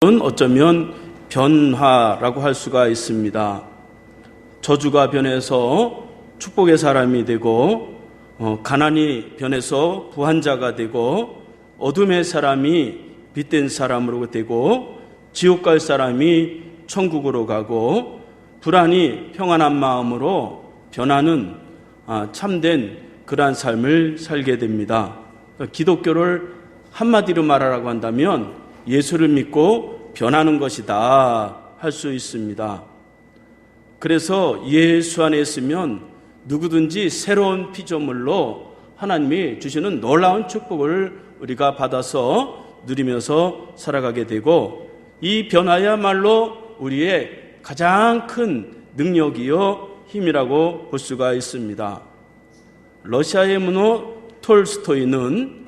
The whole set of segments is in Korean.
어쩌면 변화라고 할 수가 있습니다. 저주가 변해서 축복의 사람이 되고, 가난이 변해서 부한자가 되고, 어둠의 사람이 빛된 사람으로 되고, 지옥 갈 사람이 천국으로 가고, 불안이 평안한 마음으로 변하는 참된 그러한 삶을 살게 됩니다. 기독교를 한마디로 말하라고 한다면 예수를 믿고 변하는 것이다 할 수 있습니다. 그래서 예수 안에 있으면 누구든지 새로운 피조물로 하나님이 주시는 놀라운 축복을 우리가 받아서 누리면서 살아가게 되고, 이 변화야말로 우리의 가장 큰 능력이요 힘이라고 볼 수가 있습니다. 러시아의 문호 톨스토이는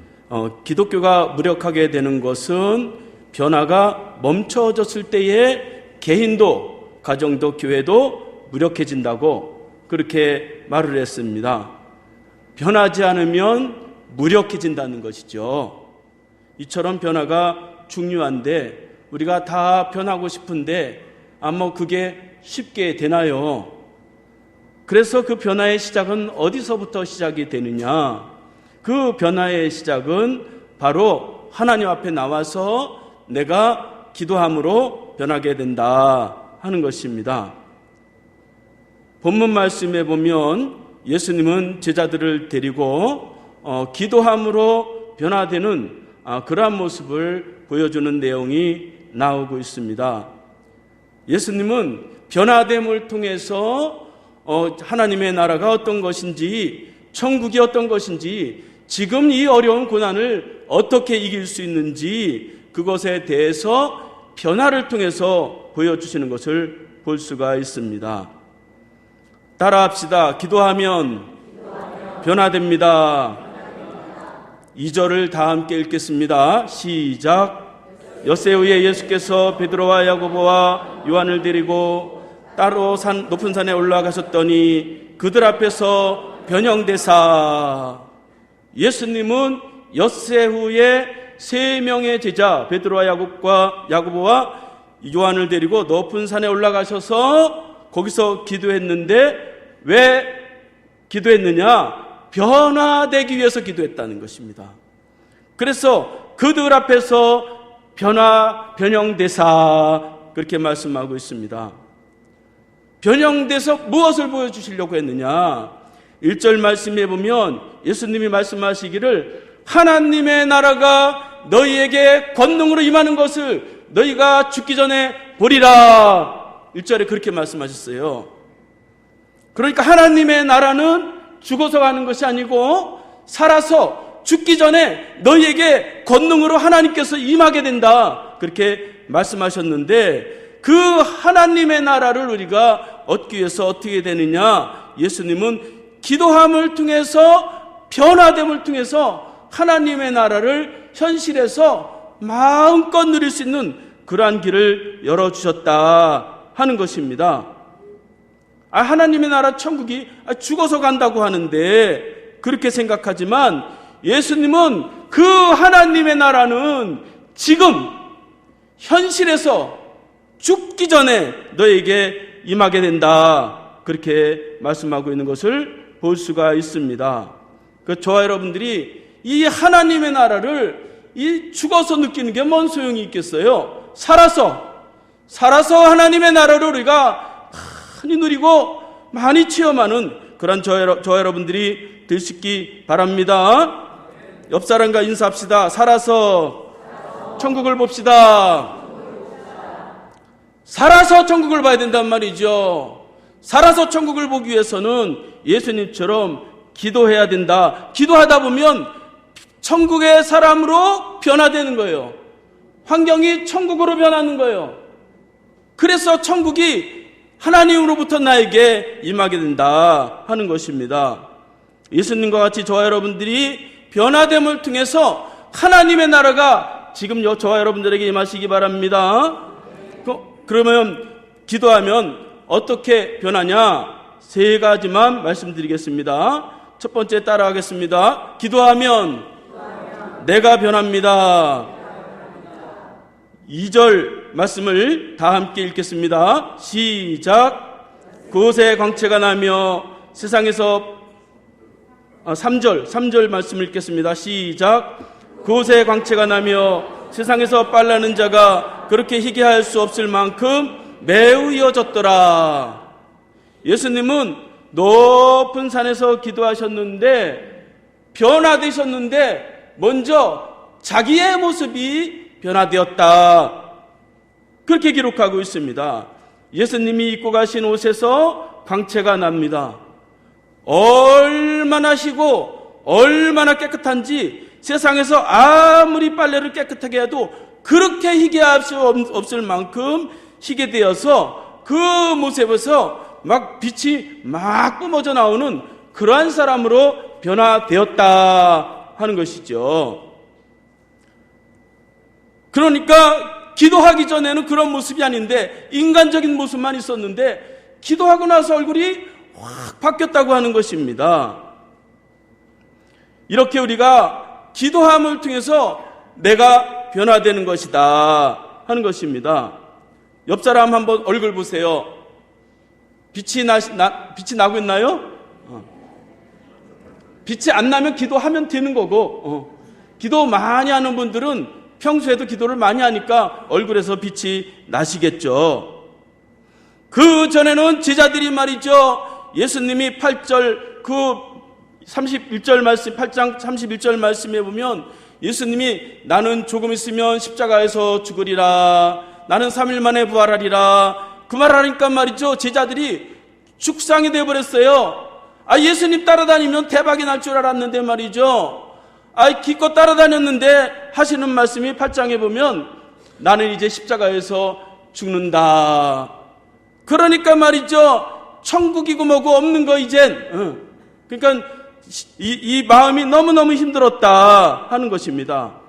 기독교가 무력하게 되는 것은 변화가 멈춰졌을 때에 개인도, 가정도, 교회도 무력해진다고 그렇게 말을 했습니다. 변하지 않으면 무력해진다는 것이죠. 이처럼 변화가 중요한데 우리가 다 변하고 싶은데 그게 쉽게 되나요? 그래서 그 변화의 시작은 어디서부터 시작이 되느냐? 그 변화의 시작은 바로 하나님 앞에 나와서 내가 기도함으로 변하게 된다 하는 것입니다. 본문 말씀에 보면 예수님은 제자들을 데리고 기도함으로 변화되는 그러한 모습을 보여주는 내용이 나오고 있습니다. 예수님은 변화됨을 통해서 하나님의 나라가 어떤 것인지, 천국이 어떤 것인지, 지금 이 어려운 고난을 어떻게 이길 수 있는지 그것에 대해서 변화를 통해서 보여주시는 것을 볼 수가 있습니다. 따라합시다. 기도하면 변화됩니다. 2절을 다 함께 읽겠습니다. 시작. 엿새 후에 예수께서 베드로와 야고보와 요한을 데리고 따로 높은 산에 올라가셨더니 그들 앞에서 변형되사, 예수님은 엿새 후에 3명의 제자 베드로와 야고보와 요한을 데리고 높은 산에 올라가셔서 거기서 기도했는데, 왜 기도했느냐? 변화되기 위해서 기도했다는 것입니다. 그래서 그들 앞에서 변형되사 그렇게 말씀하고 있습니다. 변형돼서 무엇을 보여주시려고 했느냐? 1절 말씀에 보면 예수님이 말씀하시기를 하나님의 나라가 너희에게 권능으로 임하는 것을 너희가 죽기 전에 보리라. 1절에 그렇게 말씀하셨어요. 그러니까 하나님의 나라는 죽어서 가는 것이 아니고 살아서 죽기 전에 너희에게 권능으로 하나님께서 임하게 된다 그렇게 말씀하셨는데, 그 하나님의 나라를 우리가 얻기 위해서 어떻게 되느냐? 예수님은 기도함을 통해서, 변화됨을 통해서 하나님의 나라를 현실에서 마음껏 누릴 수 있는 그러한 길을 열어주셨다 하는 것입니다. 하나님의 나라 천국이 죽어서 간다고 하는데 그렇게 생각하지만, 예수님은 그 하나님의 나라는 지금 현실에서 죽기 전에 너에게 임하게 된다 그렇게 말씀하고 있는 것을 볼 수가 있습니다. 저와 여러분들이 이 하나님의 나라를 죽어서 느끼는 게 뭔 소용이 있겠어요? 살아서 하나님의 나라를 우리가 많이 누리고 많이 체험하는 그런 저와 여러분들이 될 수 있기 바랍니다. 옆 사람과 인사합시다. 살아서 천국을 봅시다. 살아서 천국을 봐야 된단 말이죠. 살아서 천국을 보기 위해서는 예수님처럼 기도해야 된다. 기도하다 보면 천국의 사람으로 변화되는 거예요. 환경이 천국으로 변하는 거예요. 그래서 천국이 하나님으로부터 나에게 임하게 된다 하는 것입니다. 예수님과 같이 저와 여러분들이 변화됨을 통해서 하나님의 나라가 지금 저와 여러분들에게 임하시기 바랍니다. 그러면 기도하면 어떻게 변하냐? 3가지만 말씀드리겠습니다. 첫 번째 따라하겠습니다. 기도하면 내가 변합니다. 2절 말씀을 다 함께 읽겠습니다. 시작. 그곳에 광채가 나며 세상에서 3절 말씀을 읽겠습니다. 시작. 그곳에 광채가 나며 세상에서 빨라는 자가 그렇게 희귀할 수 없을 만큼 매우 이어졌더라. 예수님은 높은 산에서 기도하셨는데 변화되셨는데 먼저 자기의 모습이 변화되었다. 그렇게 기록하고 있습니다. 예수님이 입고 가신 옷에서 광채가 납니다. 얼마나 희고 얼마나 깨끗한지 세상에서 아무리 빨래를 깨끗하게 해도 그렇게 희게할 수 없을 만큼 희게 되어서 그 모습에서 막 빛이 막 뿜어져 나오는 그러한 사람으로 변화되었다 하는 것이죠. 그러니까 기도하기 전에는 그런 모습이 아닌데 인간적인 모습만 있었는데 기도하고 나서 얼굴이 확 바뀌었다고 하는 것입니다. 이렇게 우리가 기도함을 통해서 내가 변화되는 것이다 하는 것입니다. 옆 사람 한번 얼굴 보세요. 빛이 나고 있나요? 빛이 안 나면 기도하면 되는 거고, 기도 많이 하는 분들은 평소에도 기도를 많이 하니까 얼굴에서 빛이 나시겠죠. 그 전에는 제자들이 말이죠, 예수님이 8절 31절 말씀, 8장 31절 말씀에 보면 예수님이 나는 조금 있으면 십자가에서 죽으리라, 나는 3일 만에 부활하리라, 그 말 하니까 말이죠, 제자들이 죽상이 되어버렸어요. 예수님 따라다니면 대박이 날 줄 알았는데 말이죠, 기껏 따라다녔는데 하시는 말씀이 8장에 보면 나는 이제 십자가에서 죽는다. 그러니까 말이죠, 천국이고 뭐고 없는 거 이젠. 그러니까 이 마음이 너무너무 힘들었다 하는 것입니다.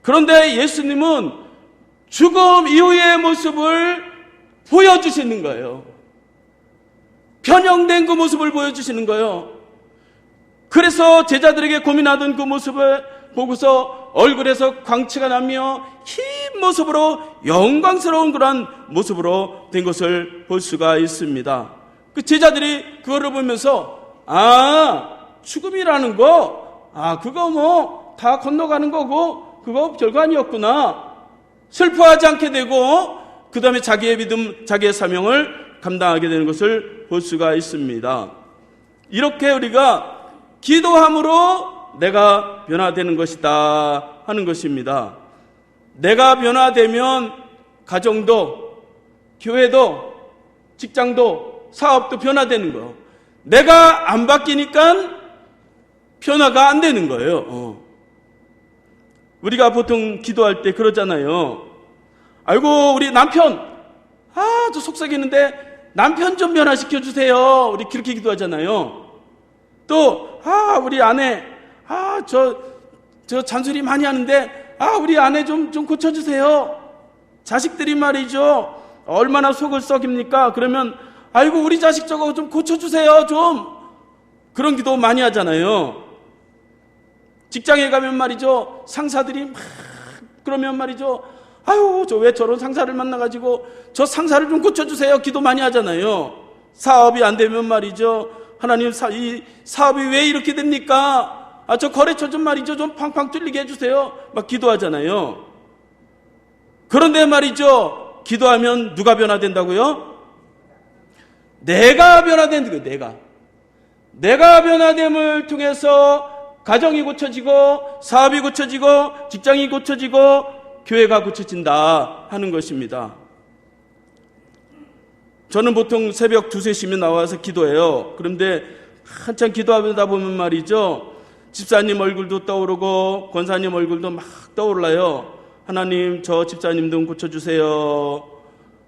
그런데 예수님은 죽음 이후의 모습을 보여주시는 거예요. 변형된 그 모습을 보여주시는 거예요. 그래서 제자들에게 고민하던 그 모습을 보고서 얼굴에서 광채가 나며 흰 모습으로 영광스러운 그런 모습으로 된 것을 볼 수가 있습니다. 그 제자들이 그거를 보면서 죽음이라는 거, 그거 뭐 다 건너가는 거고 그거 별거 아니었구나, 슬퍼하지 않게 되고 그 다음에 자기의 믿음, 자기의 사명을 감당하게 되는 것을 볼 수가 있습니다. 이렇게 우리가 기도함으로 내가 변화되는 것이다 하는 것입니다. 내가 변화되면 가정도, 교회도, 직장도, 사업도 변화되는 거예요. 내가 안 바뀌니까 변화가 안 되는 거예요. 우리가 보통 기도할 때 그러잖아요. 아이고 우리 남편, 저 속삭이는데 남편 좀 변화시켜 주세요. 우리 그렇게 기도하잖아요. 또 우리 아내, 저 잔소리 많이 하는데 우리 아내 좀 고쳐주세요. 자식들이 말이죠, 얼마나 속을 썩입니까? 그러면 아이고 우리 자식 저거 좀 고쳐주세요 좀. 그런 기도 많이 하잖아요. 직장에 가면 말이죠, 상사들이 막 그러면 말이죠, 저 왜 저런 상사를 만나가지고 저 상사를 좀 고쳐주세요 기도 많이 하잖아요. 사업이 안 되면 말이죠, 하나님 이 사업이 왜 이렇게 됩니까? 저 거래처 좀 말이죠, 좀 팡팡 뚫리게 해주세요 막 기도하잖아요. 그런데 말이죠, 기도하면 누가 변화된다고요? 내가 변화된 거예요. 내가 변화됨을 통해서 가정이 고쳐지고 사업이 고쳐지고 직장이 고쳐지고 교회가 고쳐진다 하는 것입니다. 저는 보통 새벽 2, 3시면 나와서 기도해요. 그런데 한참 기도하다 보면 말이죠, 집사님 얼굴도 떠오르고 권사님 얼굴도 막 떠올라요. 하나님 저 집사님 좀 고쳐주세요.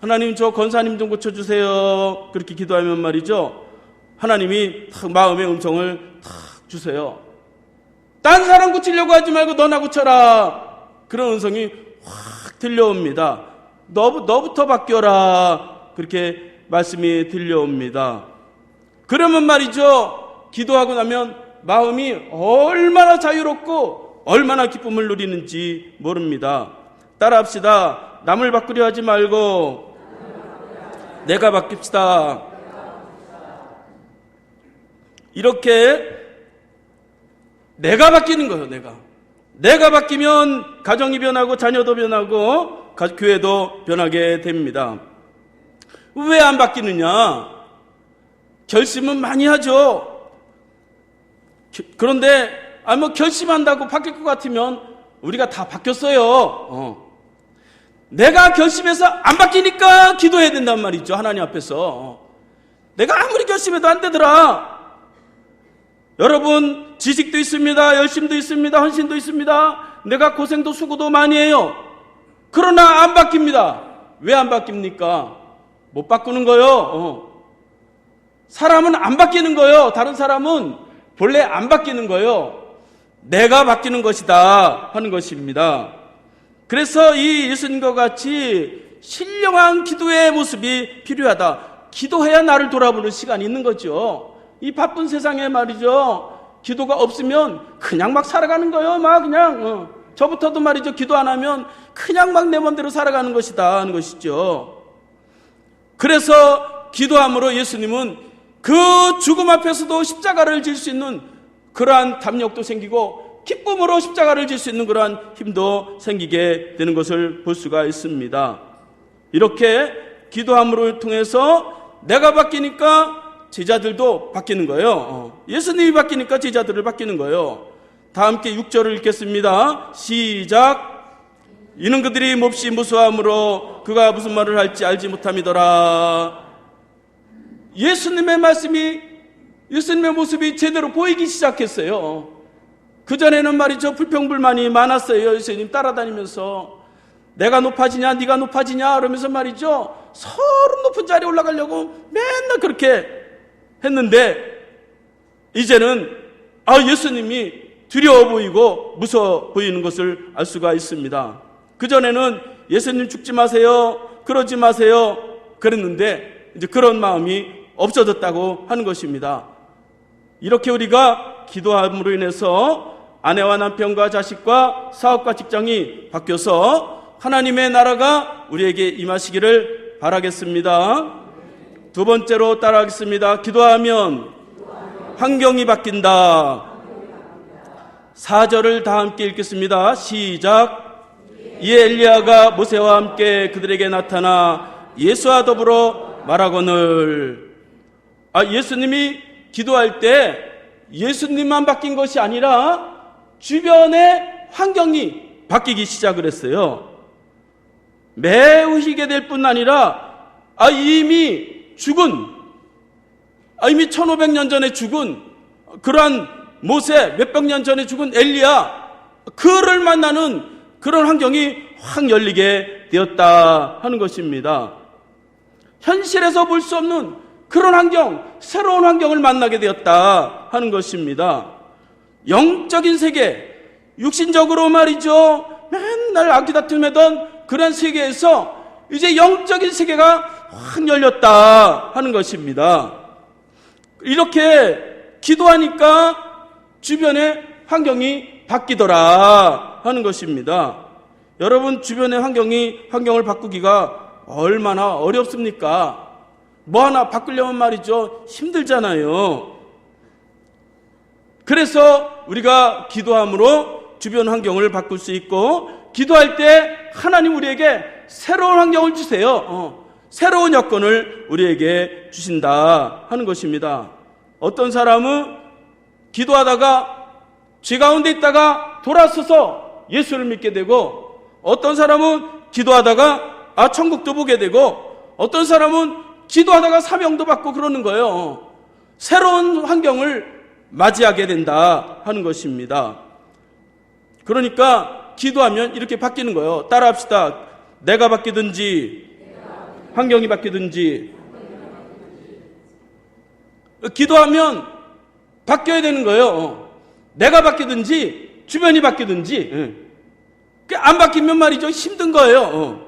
하나님 저 권사님 좀 고쳐주세요. 그렇게 기도하면 말이죠, 하나님이 탁 마음의 음성을 탁 주세요. 딴 사람 고치려고 하지 말고 너나 고쳐라. 그런 음성이 확 들려옵니다. 너부터 바뀌어라. 그렇게 말씀이 들려옵니다. 그러면 말이죠, 기도하고 나면 마음이 얼마나 자유롭고 얼마나 기쁨을 누리는지 모릅니다. 따라합시다. 남을 바꾸려 하지 말고 내가 바뀝시다. 이렇게 내가 바뀌는 거예요. 내가 바뀌면 가정이 변하고 자녀도 변하고 교회도 변하게 됩니다. 왜 안 바뀌느냐? 결심은 많이 하죠. 그런데 결심한다고 바뀔 것 같으면 우리가 다 바뀌었어요. 내가 결심해서 안 바뀌니까 기도해야 된단 말이죠. 하나님 앞에서. 내가 아무리 결심해도 안 되더라. 여러분, 지식도 있습니다. 열심도 있습니다. 헌신도 있습니다. 내가 고생도 수고도 많이 해요. 그러나 안 바뀝니다. 왜 안 바뀝니까? 못 바꾸는 거요. 사람은 안 바뀌는 거요. 다른 사람은 본래 안 바뀌는 거요. 내가 바뀌는 것이다 하는 것입니다. 그래서 이 예수님과 같이 신령한 기도의 모습이 필요하다. 기도해야 나를 돌아보는 시간이 있는 거죠. 이 바쁜 세상에 말이죠. 기도가 없으면 그냥 막 살아가는 거예요. 막 그냥 저부터도 말이죠. 기도 안 하면 그냥 막 내 맘대로 살아가는 것이다 하는 것이죠. 그래서 기도함으로 예수님은 그 죽음 앞에서도 십자가를 질 수 있는 그러한 담력도 생기고 기쁨으로 십자가를 질 수 있는 그러한 힘도 생기게 되는 것을 볼 수가 있습니다. 이렇게 기도함으로 통해서 내가 바뀌니까 제자들도 바뀌는 거예요. 예수님이 바뀌니까 제자들을 바뀌는 거예요. 다 함께 6절을 읽겠습니다. 시작. 이는 그들이 몹시 무수함으로 그가 무슨 말을 할지 알지 못함이더라. 예수님의 말씀이, 예수님의 모습이 제대로 보이기 시작했어요. 그전에는 말이죠. 불평불만이 많았어요. 예수님 따라다니면서 내가 높아지냐 네가 높아지냐 그러면서 말이죠. 서로 높은 자리에 올라가려고 맨날 그렇게 했는데 이제는 예수님이 두려워 보이고 무서워 보이는 것을 알 수가 있습니다. 그전에는 예수님 죽지 마세요, 그러지 마세요 그랬는데 이제 그런 마음이 없어졌다고 하는 것입니다. 이렇게 우리가 기도함으로 인해서 아내와 남편과 자식과 사업과 직장이 바뀌어서 하나님의 나라가 우리에게 임하시기를 바라겠습니다. 두 번째로 따라하겠습니다. 기도하면 환경이 바뀐다. 4절을 다 함께 읽겠습니다. 시작. 이에 엘리야가 모세와 함께 그들에게 나타나 예수와 더불어 말하거늘. 예수님이 기도할 때 예수님만 바뀐 것이 아니라 주변의 환경이 바뀌기 시작을 했어요. 매우 희게 될 뿐 아니라 이미 1500년 전에 죽은 그러한 모세, 몇백 년 전에 죽은 엘리야, 그를 만나는 그런 환경이 확 열리게 되었다 하는 것입니다. 현실에서 볼 수 없는 그런 환경, 새로운 환경을 만나게 되었다 하는 것입니다. 영적인 세계, 육신적으로 말이죠. 맨날 아기다툼하던 그런 세계에서 이제 영적인 세계가 확 열렸다 하는 것입니다. 이렇게 기도하니까 주변의 환경이 바뀌더라 하는 것입니다. 여러분, 주변의 환경을 바꾸기가 얼마나 어렵습니까? 뭐 하나 바꾸려면 말이죠. 힘들잖아요. 그래서 우리가 기도함으로 주변 환경을 바꿀 수 있고, 기도할 때 하나님 우리에게 새로운 환경을 주세요. 새로운 여건을 우리에게 주신다 하는 것입니다. 어떤 사람은 기도하다가 죄 가운데 있다가 돌아서서 예수를 믿게 되고, 어떤 사람은 기도하다가 천국도 보게 되고, 어떤 사람은 기도하다가 사명도 받고 그러는 거예요. 새로운 환경을 맞이하게 된다 하는 것입니다. 그러니까 기도하면 이렇게 바뀌는 거예요. 따라합시다. 내가 바뀌든지 환경이 바뀌든지. 기도하면 바뀌어야 되는 거예요. 내가 바뀌든지 주변이 바뀌든지. 안 바뀌면 말이죠. 힘든 거예요.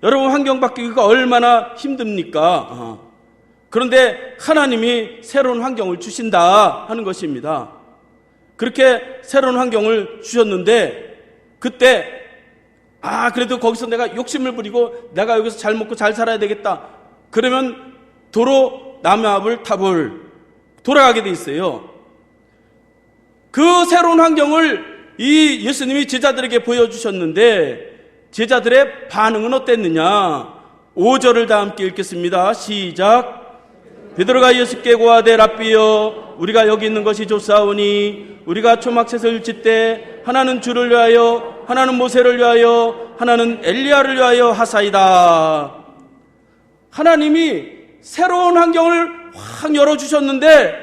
여러분, 환경 바뀌기가 얼마나 힘듭니까? 그런데 하나님이 새로운 환경을 주신다 하는 것입니다. 그렇게 새로운 환경을 주셨는데 그때 그래도 거기서 내가 욕심을 부리고 내가 여기서 잘 먹고 잘 살아야 되겠다. 그러면 도로 남의 탑을 돌아가게 돼 있어요. 그 새로운 환경을 이 예수님이 제자들에게 보여주셨는데 제자들의 반응은 어땠느냐? 5절을 다 함께 읽겠습니다. 시작. 베드로가 예수께 고하되 랍비여 우리가 여기 있는 것이 좋사오니 우리가 초막셋을 짓때 하나는 주를 위하여 하나는 모세를 위하여 하나는 엘리야를 위하여 하사이다. 하나님이 새로운 환경을 확 열어주셨는데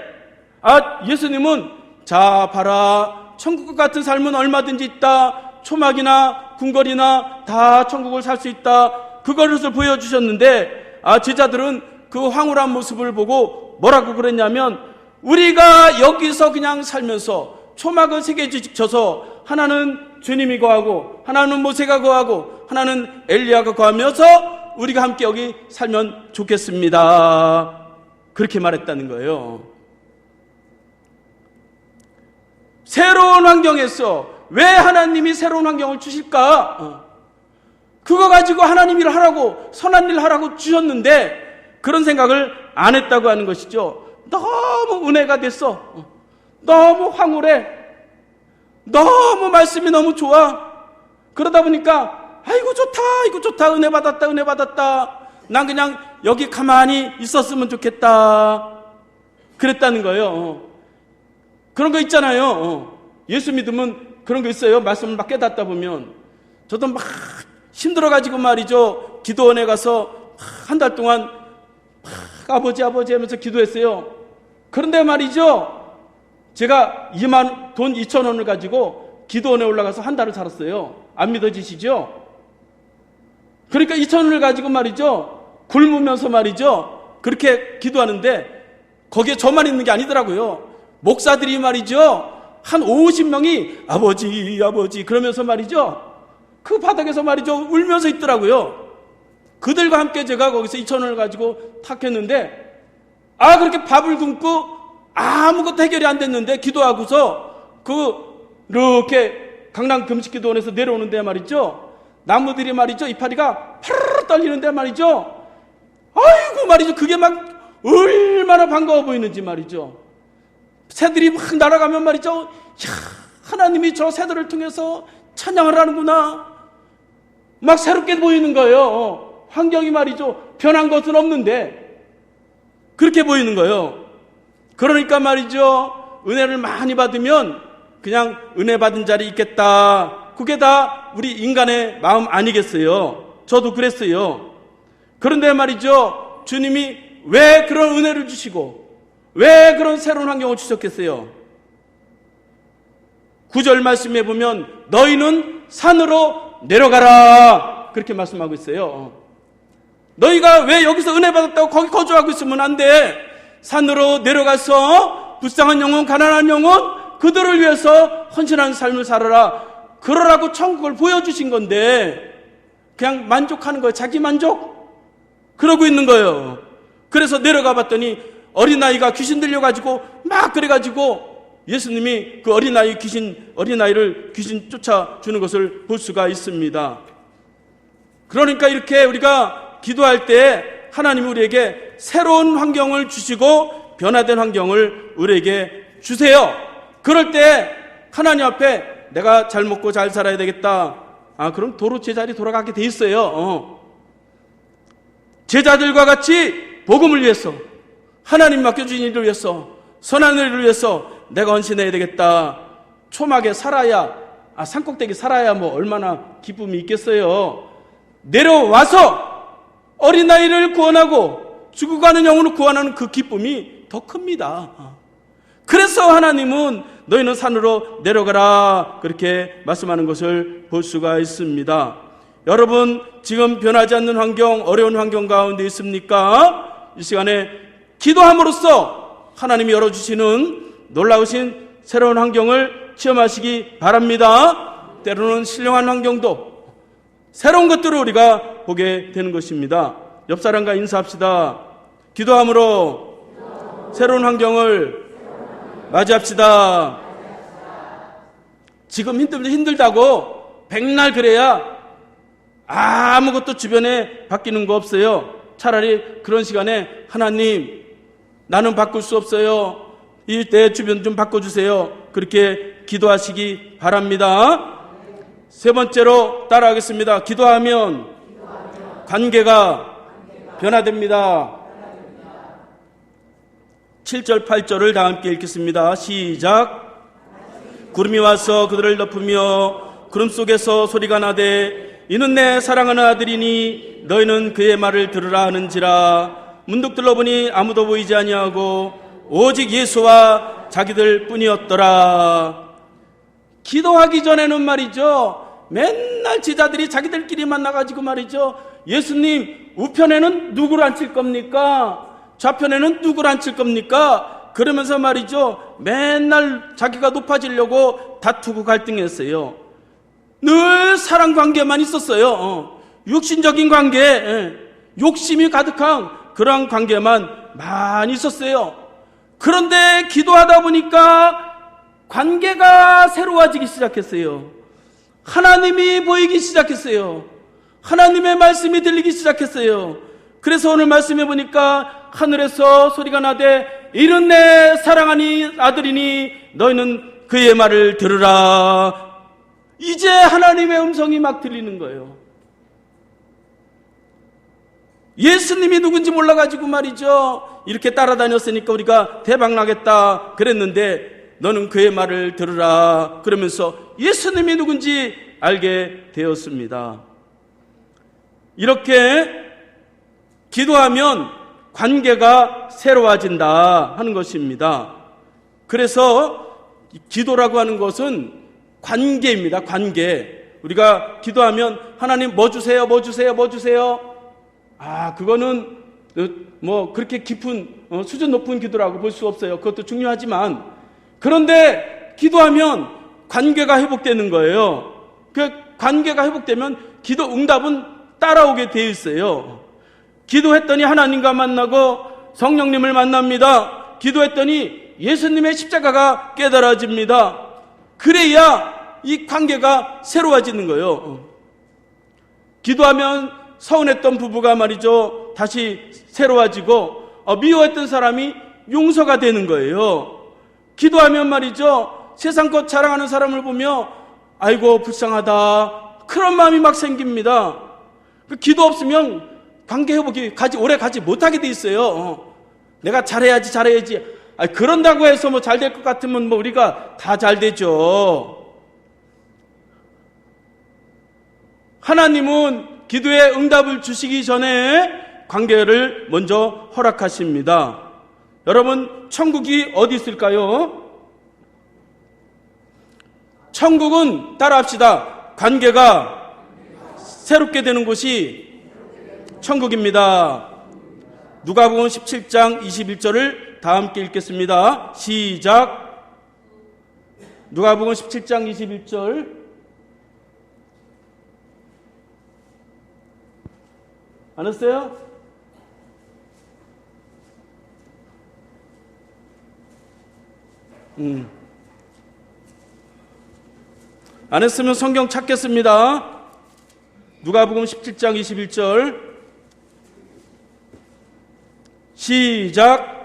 예수님은 자 봐라 천국 같은 삶은 얼마든지 있다. 초막이나 궁궐이나 다 천국을 살 수 있다. 그것을 보여주셨는데 제자들은 그 황홀한 모습을 보고 뭐라고 그랬냐면 우리가 여기서 그냥 살면서 초막을 세 개 지켜서 하나는 주님이 거하고 하나는 모세가 거하고 하나는 엘리야가 거하면서 우리가 함께 여기 살면 좋겠습니다. 그렇게 말했다는 거예요. 새로운 환경에서 왜 하나님이 새로운 환경을 주실까? 그거 가지고 하나님 일을 하라고 선한 일을 하라고 주셨는데 그런 생각을 안 했다고 하는 것이죠. 너무 은혜가 됐어. 너무 황홀해. 너무 말씀이 너무 좋아. 그러다 보니까 아이고 좋다 은혜 받았다 난 그냥 여기 가만히 있었으면 좋겠다 그랬다는 거예요. 그런 거 있잖아요. 예수 믿으면 그런 거 있어요. 말씀을 막 깨닫다 보면 저도 막 힘들어가지고 말이죠. 기도원에 가서 한 달 동안 아버지 하면서 기도했어요. 그런데 말이죠. 제가 돈 2,000원을 가지고 기도원에 올라가서 한 달을 살았어요. 안 믿어지시죠? 그러니까 2,000원을 가지고 말이죠. 굶으면서 말이죠. 그렇게 기도하는데 거기에 저만 있는 게 아니더라고요. 목사들이 말이죠. 한 50명이 아버지 그러면서 말이죠. 그 바닥에서 말이죠. 울면서 있더라고요. 그들과 함께 제가 거기서 2,000원을 가지고 탁 했는데 그렇게 밥을 굶고 아무것도 해결이 안 됐는데 기도하고서 이렇게 강남 금식기도원에서 내려오는데 말이죠. 나무들이 말이죠. 이파리가 파르르 떨리는데 말이죠. 아이고 말이죠. 그게 막 얼마나 반가워 보이는지 말이죠. 새들이 막 날아가면 말이죠. 하나님이 저 새들을 통해서 찬양을 하는구나. 막 새롭게 보이는 거예요. 환경이 말이죠. 변한 것은 없는데 그렇게 보이는 거예요. 그러니까 말이죠. 은혜를 많이 받으면 그냥 은혜 받은 자리 있겠다. 그게 다 우리 인간의 마음 아니겠어요? 저도 그랬어요. 그런데 말이죠. 주님이 왜 그런 은혜를 주시고 왜 그런 새로운 환경을 주셨겠어요? 9절 말씀에 보면 너희는 산으로 내려가라 그렇게 말씀하고 있어요. 너희가 왜 여기서 은혜 받았다고 거기 거주하고 있으면 안 돼. 산으로 내려가서 불쌍한 영혼 가난한 영혼 그들을 위해서 헌신하는 삶을 살아라. 그러라고 천국을 보여주신 건데 그냥 만족하는 거예요. 자기 만족 그러고 있는 거예요. 그래서 내려가 봤더니 어린아이가 귀신 들려가지고 막 그래가지고 예수님이 그 어린아이를 귀신 쫓아주는 것을 볼 수가 있습니다. 그러니까 이렇게 우리가 기도할 때 하나님이 우리에게 새로운 환경을 주시고 변화된 환경을 우리에게 주세요. 그럴 때 하나님 앞에 내가 잘 먹고 잘 살아야 되겠다. 그럼 도로 제자리 돌아가게 돼 있어요. 제자들과 같이 복음을 위해서 하나님 맡겨주신 일을 위해서 선한 일을 위해서 내가 헌신해야 되겠다. 초막에 살아야 산꼭대기 살아야 뭐 얼마나 기쁨이 있겠어요. 내려와서 어린아이를 구원하고 죽어가는 영혼을 구원하는 그 기쁨이 더 큽니다. 그래서 하나님은 너희는 산으로 내려가라 그렇게 말씀하는 것을 볼 수가 있습니다. 여러분 지금 변하지 않는 환경 어려운 환경 가운데 있습니까? 이 시간에 기도함으로써 하나님이 열어주시는 놀라우신 새로운 환경을 체험하시기 바랍니다. 때로는 신령한 환경도 새로운 것들을 우리가 보게 되는 것입니다. 옆 사람과 인사합시다. 기도함으로 새로운 환경을 맞이합시다. 지금 힘들다고 백날 그래야 아무것도 주변에 바뀌는 거 없어요. 차라리 그런 시간에 하나님, 나는 바꿀 수 없어요. 이 내 주변 좀 바꿔주세요. 그렇게 기도하시기 바랍니다. 세 번째로 따라하겠습니다. 기도하면 관계가 변화됩니다. 7절 8절을 다 함께 읽겠습니다. 시작. 구름이 와서 그들을 덮으며 구름 속에서 소리가 나되 이는 내 사랑하는 아들이니 너희는 그의 말을 들으라 하는지라. 문득 둘러보니 아무도 보이지 아니하고 오직 예수와 자기들 뿐이었더라. 기도하기 전에는 말이죠, 맨날 제자들이 자기들끼리 만나가지고 말이죠, 예수님 우편에는 누구를 앉힐 겁니까? 좌편에는 누구를 앉힐 겁니까? 그러면서 말이죠, 맨날 자기가 높아지려고 다투고 갈등했어요. 늘 사랑관계만 있었어요. 육신적인 관계, 욕심이 가득한 그러한 관계만 많이 있었어요. 그런데 기도하다 보니까 관계가 새로워지기 시작했어요. 하나님이 보이기 시작했어요. 하나님의 말씀이 들리기 시작했어요. 그래서 오늘 말씀해 보니까 하늘에서 소리가 나되 이는 내 사랑하는 아들이니 너희는 그의 말을 들으라. 이제 하나님의 음성이 막 들리는 거예요. 예수님이 누군지 몰라가지고 말이죠, 이렇게 따라다녔으니까 우리가 대박나겠다 그랬는데 너는 그의 말을 들으라 그러면서 예수님이 누군지 알게 되었습니다. 이렇게 기도하면 관계가 새로워진다 하는 것입니다. 그래서 기도라고 하는 것은 관계입니다. 관계. 우리가 기도하면 하나님 뭐 주세요, 뭐 주세요, 뭐 주세요. 그거는 뭐 그렇게 깊은 수준 높은 기도라고 볼 수 없어요. 그것도 중요하지만, 그런데 기도하면 관계가 회복되는 거예요. 그 관계가 회복되면 기도 응답은 따라오게 되어 있어요. 기도했더니 하나님과 만나고 성령님을 만납니다. 기도했더니 예수님의 십자가가 깨달아집니다. 그래야 이 관계가 새로워지는 거예요. 기도하면 서운했던 부부가 말이죠, 다시 새로워지고 미워했던 사람이 용서가 되는 거예요. 기도하면 말이죠, 세상 것 자랑하는 사람을 보며 아이고 불쌍하다 그런 마음이 막 생깁니다. 기도 없으면 관계 회복이 오래 가지 못하게 돼 있어요. 내가 잘해야지 그런다고 해서 뭐 잘 될 것 같으면 뭐 우리가 다 잘 되죠. 하나님은 기도에 응답을 주시기 전에 관계를 먼저 허락하십니다. 여러분, 천국이 어디 있을까요? 천국은 따라합시다. 관계가 새롭게 되는 곳이 천국입니다. 누가복음 17장 21절을 다 함께 읽겠습니다. 시작. 누가복음 17장 21절. 안 했어요? 안 했으면 성경 찾겠습니다. 누가복음 17장 21절. 시작.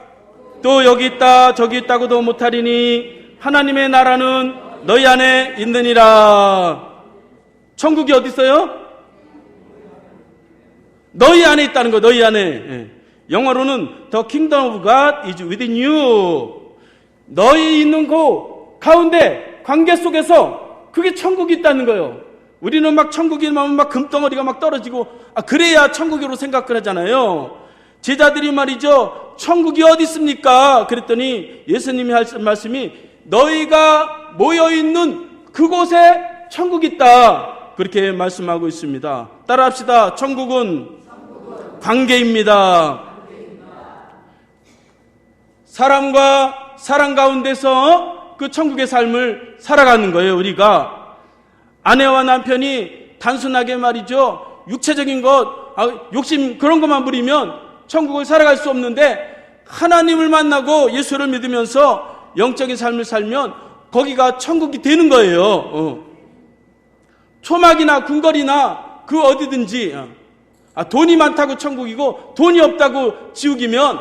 또 여기 있다 저기 있다고도 못하리니 하나님의 나라는 너희 안에 있느니라. 천국이 어디 있어요? 너희 안에 있다는 거, 너희 안에. 영어로는 The kingdom of God is within you. 너희 있는 곳 가운데 관계 속에서 그게 천국이 있다는 거예요. 우리는 막 천국이 막 금덩어리가 막 떨어지고 그래야 천국으로 생각을 하잖아요. 제자들이 말이죠, 천국이 어디 있습니까? 그랬더니 예수님이 하신 말씀이 너희가 모여있는 그곳에 천국이 있다, 그렇게 말씀하고 있습니다. 따라합시다. 천국은 관계입니다. 사람과 사랑 가운데서 그 천국의 삶을 살아가는 거예요. 우리가 아내와 남편이 단순하게 말이죠, 육체적인 것, 욕심 그런 것만 부리면 천국을 살아갈 수 없는데, 하나님을 만나고 예수를 믿으면서 영적인 삶을 살면 거기가 천국이 되는 거예요. 초막이나 궁궐이나 그 어디든지 돈이 많다고 천국이고 돈이 없다고 지옥이면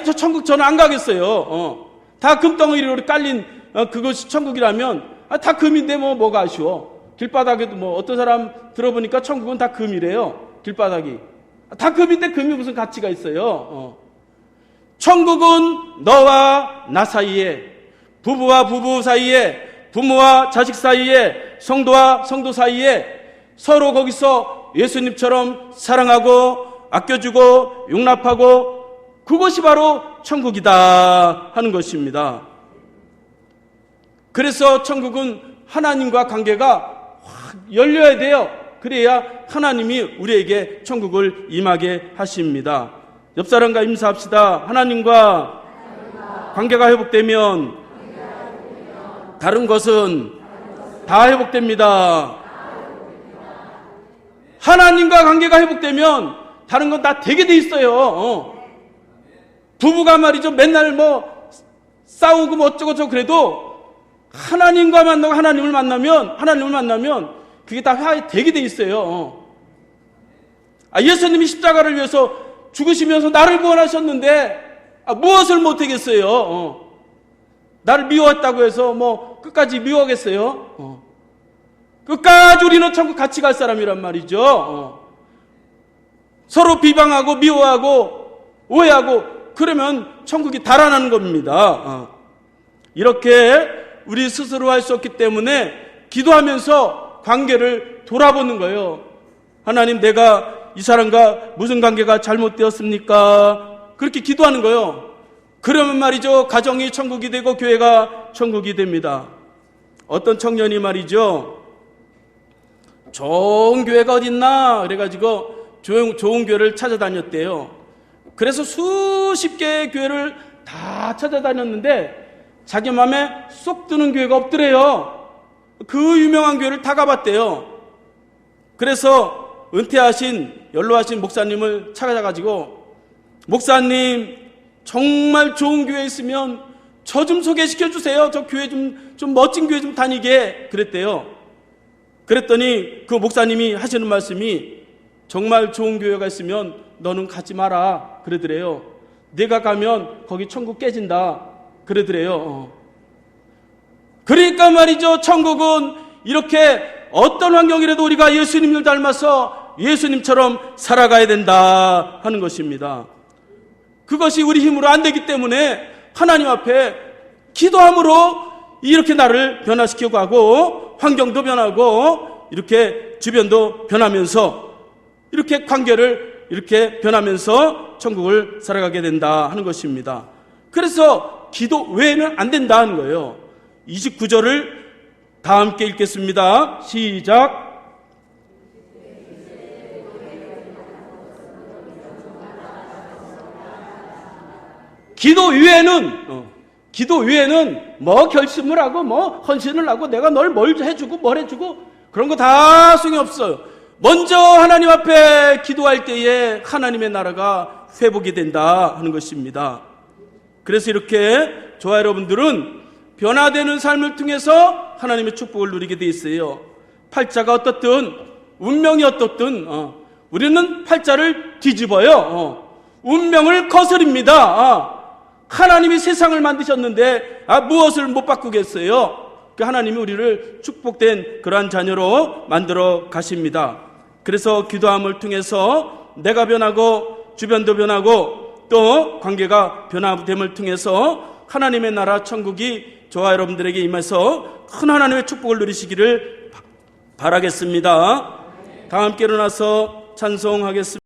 저 천국 저는 안 가겠어요. 다 금덩어리로 깔린 그것이 천국이라면 다 금인데 뭐가 아쉬워. 길바닥에도 어떤 사람 들어보니까 천국은 다 금이래요. 길바닥이 다 금인데 금이 무슨 가치가 있어요. 천국은 너와 나 사이에, 부부와 부부 사이에, 부모와 자식 사이에, 성도와 성도 사이에 서로 거기서 예수님처럼 사랑하고 아껴주고 용납하고 그것이 바로 천국이다 하는 것입니다. 그래서 천국은 하나님과 관계가 확 열려야 돼요. 그래야 하나님이 우리에게 천국을 임하게 하십니다. 옆 사람과 인사합시다. 하나님과 관계가 회복되면 다른 것은 다 회복됩니다. 하나님과 관계가 회복되면 다른 건 다 되게 돼 있어요. 부부가 말이죠. 맨날 싸우고 어쩌고 저쩌고 그래도 하나님과 만나고 하나님을 만나면 그게 다 되게 돼 있어요. 예수님이 십자가를 위해서 죽으시면서 나를 구원하셨는데 무엇을 못하겠어요? 나를 미워했다고 해서 끝까지 미워하겠어요? 끝까지 우리는 천국 같이 갈 사람이란 말이죠. 서로 비방하고 미워하고 오해하고 그러면 천국이 달아나는 겁니다. 이렇게 우리 스스로 할 수 없기 때문에 기도하면서 관계를 돌아보는 거예요. 하나님, 내가 이 사람과 무슨 관계가 잘못되었습니까? 그렇게 기도하는 거예요. 그러면 말이죠, 가정이 천국이 되고 교회가 천국이 됩니다. 어떤 청년이 말이죠, 좋은 교회가 어딨나 그래가지고 좋은 교회를 찾아다녔대요. 그래서 수십 개의 교회를 다 찾아다녔는데 자기 마음에 쏙 드는 교회가 없더래요. 그 유명한 교회를 다 가봤대요. 그래서 은퇴하신 연로하신 목사님을 찾아가지고, 목사님 정말 좋은 교회 있으면 저 좀 소개시켜 주세요. 저 교회 좀 멋진 교회 좀 다니게 그랬대요. 그랬더니 그 목사님이 하시는 말씀이, 정말 좋은 교회가 있으면 너는 가지 마라 그러더래요. 네가 가면 거기 천국 깨진다 그러더래요. 그러니까 말이죠, 천국은 이렇게 어떤 환경이라도 우리가 예수님을 닮아서 예수님처럼 살아가야 된다 하는 것입니다. 그것이 우리 힘으로 안 되기 때문에 하나님 앞에 기도함으로 이렇게 나를 변화시켜 가고 환경도 변하고 이렇게 주변도 변하면서 이렇게 관계를 이렇게 변하면서 천국을 살아가게 된다 하는 것입니다. 그래서 기도 외에는 안 된다는 거예요. 29절을 다 함께 읽겠습니다. 시작. 기도 외에는 결심을 하고 헌신을 하고 내가 뭘 해주고 뭘 해주고 그런 거 다 소용이 없어요. 먼저 하나님 앞에 기도할 때에 하나님의 나라가 회복이 된다 하는 것입니다. 그래서 이렇게 저와 여러분들은 변화되는 삶을 통해서 하나님의 축복을 누리게 돼 있어요. 팔자가 어떻든 운명이 어떻든 우리는 팔자를 뒤집어요. 운명을 거스립니다. 하나님이 세상을 만드셨는데 무엇을 못 바꾸겠어요? 하나님이 우리를 축복된 그러한 자녀로 만들어 가십니다. 그래서 기도함을 통해서 내가 변하고 주변도 변하고 또 관계가 변화됨을 통해서 하나님의 나라 천국이 저와 여러분들에게 임해서 큰 하나님의 축복을 누리시기를 바라겠습니다. 다 함께 일어나서 찬송하겠습니다.